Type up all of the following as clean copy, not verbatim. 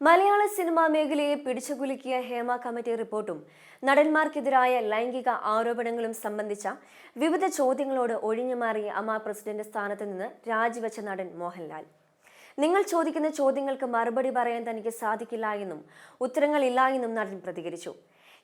മലയാള cinema മേഖലയെ പിടിച്ചുകുലുക്കിയ Hema committee റിപ്പോർട്ടും നടന്മാർക്കെതിരായ ലൈംഗിക ആരോപണങ്ങളും സംബന്ധിച്ച വിവിധ ചോദ്യങ്ങളോട് ഒഴിഞ്ഞുമാറി അമ്മ പ്രസിഡന്റ് സ്ഥാനത്ത് നിന്ന് രാജിവെച്ച നടൻ മോഹൻലാൽ. നിങ്ങൾ ചോദിക്കുന്ന ചോദ്യങ്ങൾക്ക് മറുപടി പറയാൻ തനിക്ക് സാധിക്കില്ല എന്നും ഉത്തരങ്ങളില്ല എന്നും നടൻ പ്രതികരിച്ചു.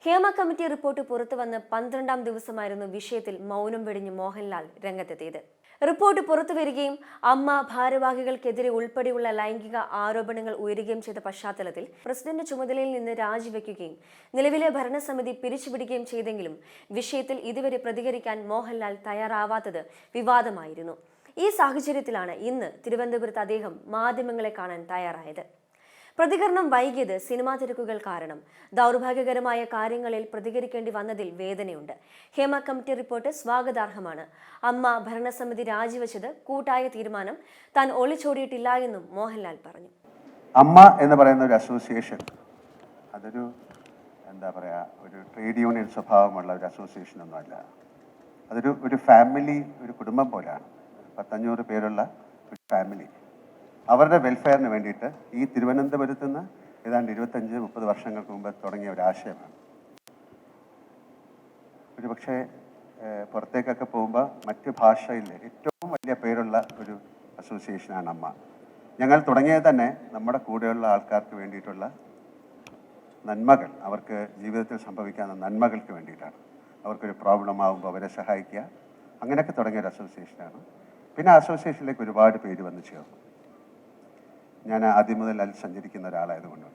ഹേമ കമ്മിറ്റി റിപ്പോർട്ട് പുറത്തുവന്ന് 12ാം ദിവസമായിരുന്നു വിഷയത്തിൽ മൗനം വെടിഞ്ഞ് മോഹൻലാൽ രംഗത്തെത്തിയത്. റിപ്പോർട്ട് പുറത്തുവരികയും അമ്മ ഭാരവാഹികൾക്കെതിരെ ഉൾപ്പെടെയുള്ള ലൈംഗിക ആരോപണങ്ങൾ ഉയരുകയും ചെയ്ത പശ്ചാത്തലത്തിൽ പ്രസിഡന്റ് ചുമതലയിൽ നിന്ന് രാജിവെക്കുകയും നിലവിലെ ഭരണസമിതി പിരിച്ചുവിടുകയും ചെയ്തെങ്കിലും വിഷയത്തിൽ ഇതുവരെ പ്രതികരിക്കാൻ മോഹൻലാൽ തയ്യാറാവാത്തത് വിവാദമായിരുന്നു. ഈ സാഹചര്യത്തിലാണ് ഇന്ന് തിരുവനന്തപുരത്ത് അദ്ദേഹം മാധ്യമങ്ങളെ കാണാൻ തയ്യാറായത്. പ്രതികരണം വൈകിയത് സിനിമാ തിരക്കുകൾ കാരണം ദൗർഭാഗ്യകരമായ കാര്യങ്ങളിൽ പ്രതികരിക്കേണ്ടി വന്നതിൽ വേദനയുണ്ട്. ഹേമ കമ്മിറ്റി റിപ്പോർട്ട് സ്വാഗതാർഹമാണ്. അമ്മ ഭരണസമിതി രാജിവെച്ചത് കൂട്ടായ തീരുമാനം. താൻ ഒളിച്ചോടിയിട്ടില്ല എന്നും മോഹൻലാൽ പറഞ്ഞു. അമ്മ എന്ന് പറയുന്ന ഒരു അസോസിയേഷൻ അതൊരു ഒരു ട്രേഡ് യൂണിയൻ സ്വഭാവമുള്ള ഒരു അസോസിയേഷൻ ഒന്നുമല്ല. അതൊരു ഫാമിലി, ഒരു കുടുംബം പോലെയാണ്. 500 പേരുള്ള ഒരു ഫാമിലി. അവരുടെ വെൽഫെയറിന് വേണ്ടിയിട്ട് ഈ തിരുവനന്തപുരത്ത് നിന്ന് ഏതാണ്ട് 25-30 വർഷങ്ങൾക്ക് മുമ്പ് തുടങ്ങിയ ഒരു ആശയമാണ്. പക്ഷേ പുറത്തേക്കൊക്കെ പോകുമ്പോൾ മറ്റ് ഭാഷയിൽ ഏറ്റവും വലിയ പേരുള്ള ഒരു അസോസിയേഷനാണ് അമ്മ. ഞങ്ങൾ തുടങ്ങിയത് തന്നെ നമ്മുടെ കൂടെയുള്ള ആൾക്കാർക്ക് വേണ്ടിയിട്ടുള്ള നന്മകൾ, അവർക്ക് ജീവിതത്തിൽ സംഭവിക്കാവുന്ന നന്മകൾക്ക് വേണ്ടിയിട്ടാണ്. അവർക്കൊരു പ്രോബ്ലം ആകുമ്പോൾ അവരെ സഹായിക്കുക, അങ്ങനെയൊക്കെ തുടങ്ങിയ ഒരു അസോസിയേഷനാണ്. പിന്നെ അസോസിയേഷനിലേക്ക് ഒരുപാട് പേര് വന്ന് ചേർന്നു. ഞാൻ ആദ്യം മുതൽ അതിൽ സഞ്ചരിക്കുന്ന ഒരാളായതുകൊണ്ട്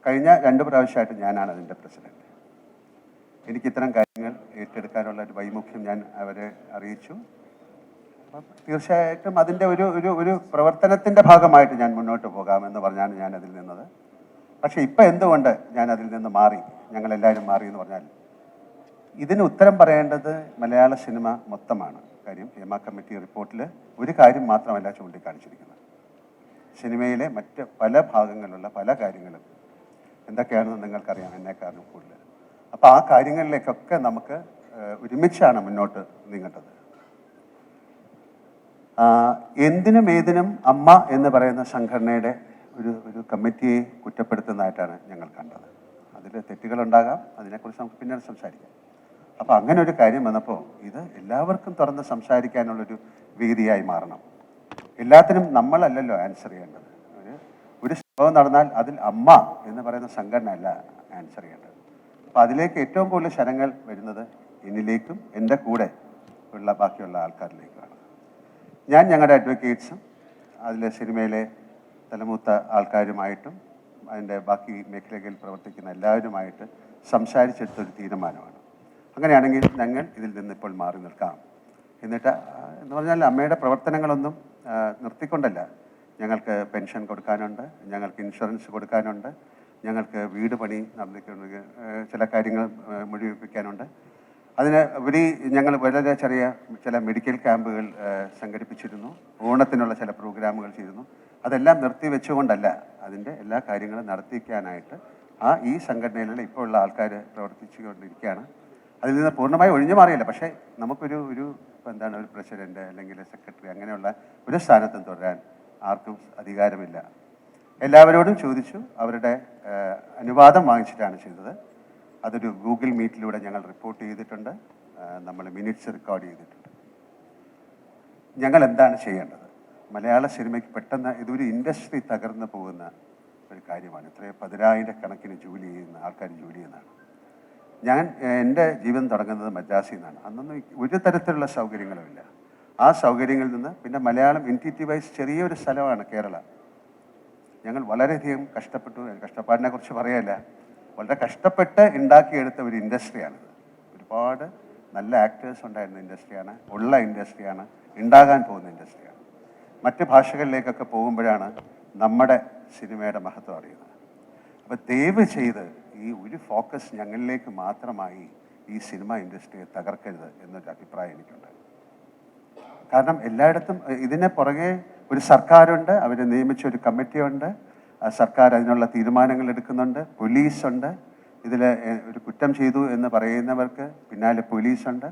കഴിഞ്ഞ 2 പ്രാവശ്യമായിട്ട് ഞാനാണ് അതിൻ്റെ പ്രസിഡന്റ്. എനിക്ക് ഇത്തരം കാര്യങ്ങൾ ഏറ്റെടുക്കാനുള്ള ഒരു വൈമുഖ്യം ഞാൻ അവരെ അറിയിച്ചു. അപ്പം തീർച്ചയായിട്ടും അതിൻ്റെ ഒരു പ്രവർത്തനത്തിൻ്റെ ഭാഗമായിട്ട് ഞാൻ മുന്നോട്ട് പോകാമെന്ന് പറഞ്ഞാണ് ഞാൻ അതിൽ നിന്നത്. പക്ഷേ ഇപ്പം എന്തുകൊണ്ട് ഞാൻ അതിൽ നിന്ന് മാറി, ഞങ്ങളെല്ലാവരും മാറി എന്ന് പറഞ്ഞാൽ ഇതിന് ഉത്തരം പറയേണ്ടത് മലയാള സിനിമ മൊത്തമാണ്. കാര്യം ഹേമ കമ്മിറ്റി റിപ്പോർട്ടിൽ ഒരു കാര്യം മാത്രമല്ല ചൂണ്ടിക്കാണിച്ചിരിക്കുന്നത്. സിനിമയിലെ മറ്റ് പല ഭാഗങ്ങളിലുള്ള പല കാര്യങ്ങളും എന്തൊക്കെയാണെന്ന് നിങ്ങൾക്കറിയാം, എന്നെക്കാളും കൂടുതൽ. അപ്പോൾ ആ കാര്യങ്ങളിലേക്കൊക്കെ നമുക്ക് ഒരുമിച്ചാണ് മുന്നോട്ട് നീങ്ങേണ്ടത്. എന്തിനും ഏതിനും അമ്മ എന്ന് പറയുന്ന സംഘടനയുടെ ഒരു കമ്മിറ്റിയെ കുറ്റപ്പെടുത്തുന്നതായിട്ടാണ് ഞങ്ങൾ കണ്ടത്. അതിൽ തെറ്റുകളുണ്ടാകാം, അതിനെക്കുറിച്ച് നമുക്ക് പിന്നീട് സംസാരിക്കാം. അപ്പോൾ അങ്ങനെ ഒരു കാര്യം വന്നപ്പോൾ ഇത് എല്ലാവർക്കും തുറന്ന് സംസാരിക്കാനുള്ളൊരു വേദിയായി മാറണം. എല്ലാത്തിനും നമ്മളല്ലല്ലോ ആൻസർ ചെയ്യേണ്ടത്. ഒരു സംഭവം നടന്നാൽ അതിൽ അമ്മ എന്ന് പറയുന്ന സംഘടന അല്ല ആൻസർ ചെയ്യേണ്ടത്. അപ്പോൾ അതിലേക്ക് ഏറ്റവും കൂടുതൽ ശരങ്ങൾ വരുന്നത് എന്നിലേക്കും എൻ്റെ കൂടെ ഉള്ള ബാക്കിയുള്ള ആൾക്കാരിലേക്കുമാണ്. ഞാൻ ഞങ്ങളുടെ അഡ്വക്കേറ്റ്സും അതിൽ സിനിമയിലെ തലമൂത്ത ആൾക്കാരുമായിട്ടും അതിൻ്റെ ബാക്കി മേഖലകളിൽ പ്രവർത്തിക്കുന്ന എല്ലാവരുമായിട്ട് സംസാരിച്ചെടുത്തൊരു തീരുമാനമാണ്. അങ്ങനെയാണെങ്കിൽ ഞങ്ങൾ ഇതിൽ നിന്നിപ്പോൾ മാറി നിൽക്കാം. എന്നിട്ട് എന്ന് പറഞ്ഞാൽ അമ്മയുടെ പ്രവർത്തനങ്ങളൊന്നും നിർത്തിക്കൊണ്ടല്ല. ഞങ്ങൾക്ക് പെൻഷൻ കൊടുക്കാനുണ്ട്, ഞങ്ങൾക്ക് ഇൻഷുറൻസ് കൊടുക്കാനുണ്ട്, ഞങ്ങൾക്ക് വീട് പണി നടന്നിട്ടുണ്ട്, ചില കാര്യങ്ങൾ മുഴുവിപ്പിക്കാനുണ്ട്. അതിന് ഉപരി ഞങ്ങൾ വളരെ ചെറിയ ചില മെഡിക്കൽ ക്യാമ്പുകൾ സംഘടിപ്പിച്ചിരുന്നു, ഓണത്തിനുള്ള ചില പ്രോഗ്രാമുകൾ ചെയ്തിരുന്നു. അതെല്ലാം നിർത്തിവെച്ചുകൊണ്ടല്ല, അതിൻ്റെ എല്ലാ കാര്യങ്ങളും നടത്തിക്കാനായിട്ട് ഈ സംഘടനയിലുള്ള ഇപ്പോൾ ഉള്ള ആൾക്കാർ പ്രവർത്തിച്ചുകൊണ്ടിരിക്കുകയാണ്. അതിൽ നിന്ന് പൂർണ്ണമായി ഒഴിഞ്ഞു മാറിയില്ല. പക്ഷേ നമുക്കൊരു ഒരു പ്രസിഡന്റ് അല്ലെങ്കിൽ സെക്രട്ടറി അങ്ങനെയുള്ള ഒരു സ്ഥാനത്തും തുടരാൻ ആർക്കും അധികാരമില്ല. എല്ലാവരോടും ചോദിച്ചു, അവരുടെ അനുവാദം വാങ്ങിച്ചിട്ടാണ് ചെയ്തത്. അതൊരു ഗൂഗിൾ മീറ്റിലൂടെ ഞങ്ങൾ റിപ്പോർട്ട് ചെയ്തിട്ടുണ്ട്, നമ്മൾ മിനിറ്റ്സ് റെക്കോർഡ് ചെയ്തിട്ടുണ്ട്. ഞങ്ങൾ എന്താണ് ചെയ്യേണ്ടത്? മലയാള സിനിമയ്ക്ക് പെട്ടെന്ന് ഇതൊരു ഇൻഡസ്ട്രി തകർന്നു പോകുന്ന ഒരു കാര്യമാണ്. ഇത്രയും 10,000 കണക്കിന് ആൾക്കാർ ജോലി ചെയ്യുന്നതാണ്. ഞാൻ എൻ്റെ ജീവിതം തുടങ്ങുന്നത് മദ്രാസിൽ നിന്നാണ്. അന്നൊന്നും ഒരു തരത്തിലുള്ള സൗകര്യങ്ങളുമില്ല. ആ സൗകര്യങ്ങളിൽ നിന്ന് പിന്നെ മലയാളം എൻറ്റിറ്റി വൈസ് ചെറിയൊരു സ്ഥലമാണ് കേരള. ഞങ്ങൾ വളരെയധികം കഷ്ടപ്പെട്ടു. കഷ്ടപ്പാടിനെ കുറിച്ച് പറയല്ല, വളരെ കഷ്ടപ്പെട്ട് ഉണ്ടാക്കിയെടുത്ത ഒരു ഇൻഡസ്ട്രിയാണിത്. ഒരുപാട് നല്ല ആക്ടേഴ്സ് ഉണ്ടായിരുന്ന ഇൻഡസ്ട്രിയാണ്, ഉള്ള ഇൻഡസ്ട്രിയാണ്, ഉണ്ടാകാൻ പോകുന്ന ഇൻഡസ്ട്രിയാണ്. മറ്റ് ഭാഷകളിലേക്കൊക്കെ പോകുമ്പോഴാണ് നമ്മുടെ സിനിമയുടെ മഹത്വം അറിയുന്നത്. അപ്പോൾ ദയവ് ചെയ്ത് ഈ ഒരു ഫോക്കസ് ഞങ്ങളിലേക്ക് മാത്രമായി ഈ സിനിമ ഇൻഡസ്ട്രിയെ തകർക്കരുത് എന്നൊരു അഭിപ്രായം എനിക്കുണ്ട്. കാരണം എല്ലായിടത്തും ഇതിന് പുറകെ ഒരു സർക്കാരുണ്ട്, അവർ നിയമിച്ച ഒരു കമ്മിറ്റിയുണ്ട്, സർക്കാർ അതിനുള്ള തീരുമാനങ്ങൾ എടുക്കുന്നുണ്ട്, പോലീസുണ്ട്. ഇതിൽ ഒരു കുറ്റം ചെയ്തു എന്ന് പറയുന്നവർക്ക് പിന്നാലെ പോലീസുണ്ട്,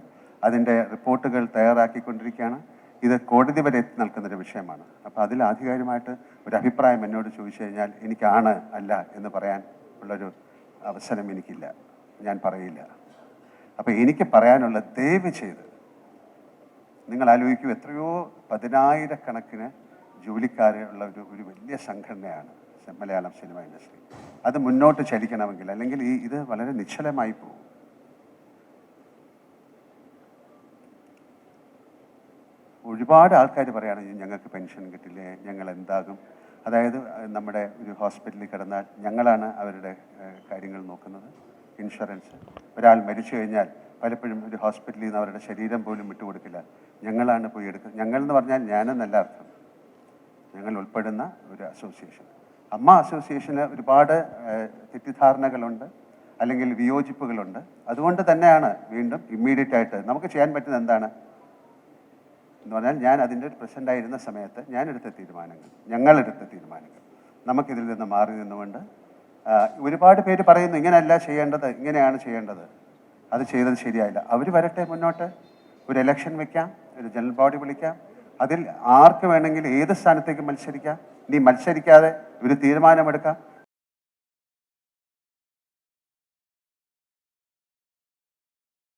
അതിൻ്റെ റിപ്പോർട്ടുകൾ തയ്യാറാക്കിക്കൊണ്ടിരിക്കുകയാണ്. ഇത് കോടതി വരെ എത്തി നിൽക്കുന്നൊരു വിഷയമാണ്. അപ്പോൾ അതിൽ ആധികാരികമായിട്ട് ഒരു അഭിപ്രായം എന്നോട് ചോദിച്ചു കഴിഞ്ഞാൽ എനിക്കാണ് അല്ല എന്ന് പറയാൻ ഉള്ളൊരു അവസരം എനിക്കില്ല, ഞാൻ പറയില്ല. അപ്പോൾ എനിക്ക് പറയാനുള്ള ദയവ് ചെയ്ത് നിങ്ങൾ ആലോചിക്കൂ, എത്രയോ 10,000-കണക്കിന് ജോലിക്കാരുള്ള ഒരു വലിയ സംഘടനയാണ് മലയാളം സിനിമ ഇൻഡസ്ട്രി. അത് മുന്നോട്ട് ചലിക്കണമെങ്കിൽ അല്ലെങ്കിൽ ഇത് വളരെ നിശ്ചലമായി പോകും. ഒരുപാട് ആൾക്കാർ പറയുകയാണ് ഞങ്ങൾക്ക് പെൻഷൻ കിട്ടില്ലേ, ഞങ്ങൾ എന്താകും. അതായത് നമ്മുടെ ഒരു ഹോസ്പിറ്റലിൽ കിടന്നാൽ ഞങ്ങളാണ് അവരുടെ കാര്യങ്ങൾ നോക്കുന്നത്. ഇൻഷുറൻസ്, ഒരാൾ മരിച്ചു കഴിഞ്ഞാൽ പലപ്പോഴും ഒരു ഹോസ്പിറ്റലിൽ നിന്ന് അവരുടെ ശരീരം പോലും വിട്ടുകൊടുക്കില്ല, ഞങ്ങളാണ് പോയി എടുക്കുന്നത്. ഞങ്ങൾ എന്ന് പറഞ്ഞാൽ ഞാനെന്നല്ല അർത്ഥം, ഞങ്ങൾ ഉൾപ്പെടുന്ന ഒരു അസോസിയേഷൻ. അമ്മ അസോസിയേഷന് ഒരുപാട് തെറ്റിദ്ധാരണകളുണ്ട്, അല്ലെങ്കിൽ വിയോജിപ്പുകളുണ്ട്. അതുകൊണ്ട് തന്നെയാണ് വീണ്ടും ഇമ്മീഡിയറ്റ് ആയിട്ട് നമുക്ക് ചെയ്യാൻ പറ്റുന്നത് എന്താണ് എന്ന് പറഞ്ഞാൽ, ഞാൻ അതിൻ്റെ ഒരു പ്രസിഡൻ്റായിരുന്ന സമയത്ത് ഞങ്ങളെടുത്ത തീരുമാനങ്ങൾ നമുക്കിതിൽ നിന്ന് മാറി നിന്നുകൊണ്ട്, ഒരുപാട് പേര് പറയുന്നു ഇങ്ങനെയല്ല ചെയ്യേണ്ടത്, ഇങ്ങനെയാണ് ചെയ്യേണ്ടത്, അത് ചെയ്തത് ശരിയായില്ല. അവർ വരട്ടെ മുന്നോട്ട്, ഒരു ഇലക്ഷൻ വെക്കാം, ഒരു ജനറൽ ബോഡി വിളിക്കാം, അതിൽ ആർക്ക് വേണമെങ്കിൽ ഏത് സ്ഥാനത്തേക്ക് മത്സരിക്കാം. ഇനി മത്സരിക്കാതെ ഒരു തീരുമാനമെടുക്കാം.